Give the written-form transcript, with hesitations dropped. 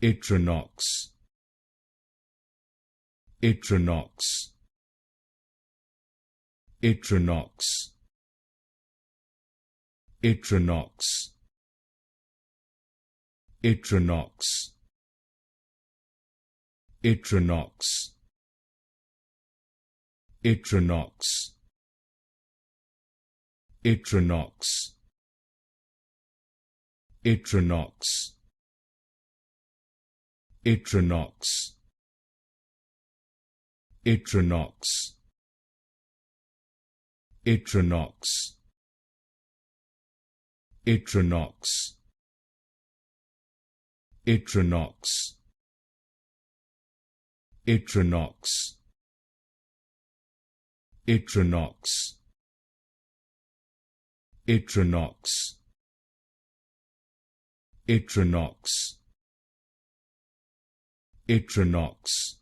Itranox, Itranox, Itranox, Itranox, Itranox, Itranox, Itranox, Itranox, Itranox, Itranox, Itranox, Itranox, Itranox, Itranox, Itranox, Itranox, Itranox, Itranox, Itranox,